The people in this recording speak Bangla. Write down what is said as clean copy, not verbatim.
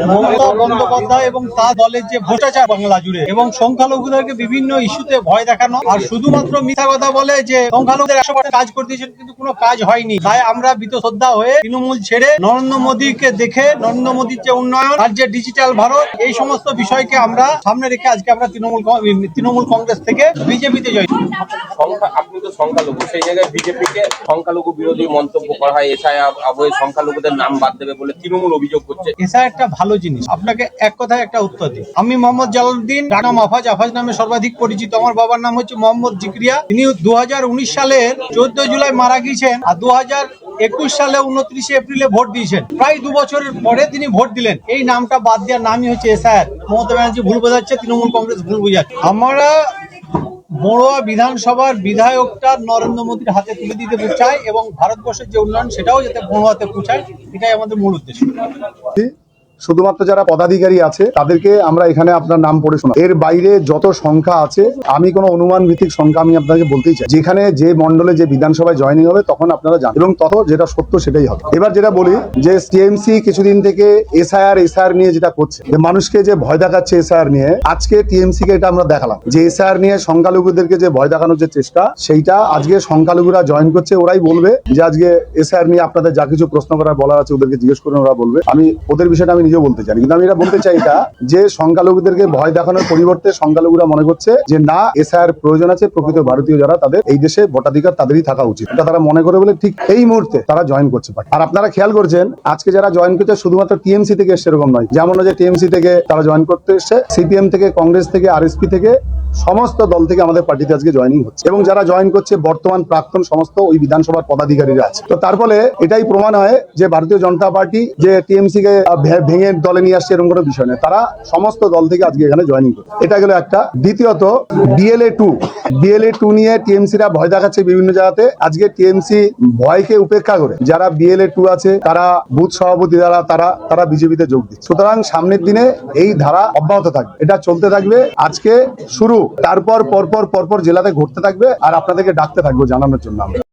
মমতা বন্দ্যোপাধ্যায় এবং তার দলের যে ভ্রষ্টাচার বাংলা জুড়ে এবং সংখ্যালঘুদেরকে বিভিন্ন ইস্যুতে ভয় দেখানো আর শুধুমাত্র মিথ্যা কথা বলে যে সংখ্যালঘুদের 100% কাজ করে দিয়েছেন, কিন্তু কোনো কাজ হয়নি। তাই আমরা বীতশ্রদ্ধা হয়ে তৃণমূল ছেড়ে নরেন্দ্র মোদীকে দেখে নরেন্দ্র মোদীর যে উন্নয়ন আর যে ডিজিটাল ভারত, এই সমস্ত বিষয়কে আমরা সামনে রেখে আজকে আমরা তৃণমূল কংগ্রেস থেকে বিজেপিতে জয়। আপনি তো সংখ্যালঘু, সেই জায়গায় বিজেপিকে সংখ্যালঘু বিরোধী মন্তব্য করা হয়, এসআইআর সংখ্যালঘুদের নাম বাদ দেবে বলে তৃণমূল অভিযোগ করছে। এসআইআর একটা ভালো জিনিস। আপনাকে এক কথায় একটা উত্তর দিই। আমি মোহাম্মদ জালালউদ্দিন, নাম আফাজ নামে সর্বাধিক পরিচিত। আমার বাবার নাম হচ্ছে মোহাম্মদ জিকরিয়া। তিনি 2019 সালের 14 জুলাই মারা গিয়েছেন আর 2021 সালে 29 এপ্রিলে ভোট দিয়েছেন। প্রায় 2 বছরের পরে তিনি ভোট দিলেন। এই নামটা বাদ দেওয়ার নামই হচ্ছে এসআইআর। মমতা ব্যানার্জি ভুল বোঝাচ্ছে, তৃণমূল কংগ্রেস ভুল বোঝাচ্ছে। আমরা বড়ুয়া বিধানসভার বিধায়কটা নরেন্দ্র মোদীর হাতে তুলে দিতে চাই এবং ভারতবর্ষের যে উন্নয়ন সেটাও যাতে বড়ুয়াতে পৌঁছায়, এটাই আমাদের মূল উদ্দেশ্য। শুধুমাত্র যারা পদাধিকারী আছে তাদেরকে আমরা এখানে আপনার নাম পড়ে শোনা, এর বাইরে যত সংখ্যা আছে আমি কোনো অনুমান ভিত্তিক সংখ্যা আমি আপনাকে বলতেই চাই। যেখানে যে মন্ডলে যে বিধানসভায় জয়েনিং হবে তখন আপনারা জানেন এবং তত যেটা সত্য সেটাই হবে। এবার যেটা বলি যে টিএমসি কিছুদিন থেকে এসআইআর নিয়ে যেটা করছে, যে মানুষকে যে ভয় দেখাচ্ছে এসআইআর নিয়ে, আজকে টিএমসি কে এটা আমরা দেখালাম যে এসআইআর নিয়ে সংখ্যালঘুদেরকে যে ভয় দেখানোর যে চেষ্টা, সেইটা আজকে সংখ্যালঘুরা জয়েন করছে। ওরাই বলবে যে আজকে এসআইআর নিয়ে আপনাদের যা কিছু প্রশ্ন করার বলার আছে ওদেরকে জিজ্ঞেস করুন, ওরা বলবে। আমি ওদের বিষয়টা আমি নিজেও বলতে চাই, কিন্তু আমি এটা বলতে চাই এটা যে সংখ্যালঘুদেরকে ভয় দেখানোর পরিবর্তে সংখ্যালঘুরা মনে করছে যে না, এসআইআর প্রয়োজন আছে, প্রকৃত ভারতীয় যারা তাদের এই দেশে ভোটাধিকার তাদেরই থাকা উচিত, এটা তারা মনে করে বলে ঠিক এই মুহূর্তে তারা জয়েন করছে। আর আপনারা খেয়াল করছেন আজকে যারা জয়েন করছে শুধুমাত্র টিএমসি থেকে এসছে এরকম নয়, যেমন যে টিএমসি থেকে তারা জয়েন করতে এসছে, সিপিএম থেকে, কংগ্রেস থেকে, আরএসপি থেকে, সমস্ত দল থেকে আমাদের পার্টিতে আজকে জয়েনিং হচ্ছে। এবং যারা জয়েন করছে বর্তমান প্রাক্তন সমস্ত ওই বিধানসভার পদাধিকারীরা আছে। তো তার ফলে এটাই প্রমাণ হয় যে ভারতীয় জনতা পার্টি যে টিএমসি কে ভেঙে দলে নিয়ে আসছে এরকম কোনো বিষয় নেই, তারা সমস্ত দল থেকে আজকে এখানে জয়েনিং করছে। এটা গেল একটা। দ্বিতীয়ত বিএলএ 2 নিয়ে টিএমসিরা ভয় দেখাচ্ছে বিভিন্ন জায়গাতে। আজকে টিএমসি ভয়কে উপেক্ষা করে যারা বিএলএ 2 আছে তারা বুথ সভাপতি দ্বারা তারা বিজেপিতে যোগ দিচ্ছে। সুতরাং সামনের দিনে এই ধারা অব্যাহত থাকবে, এটা চলতে থাকবে। আজকে শুরু, তারপর পরপর জেলাতে ঘুরতে থাকবে আর আপনাদেরকে ডাকতে থাকবো জানানোর জন্য আমরা।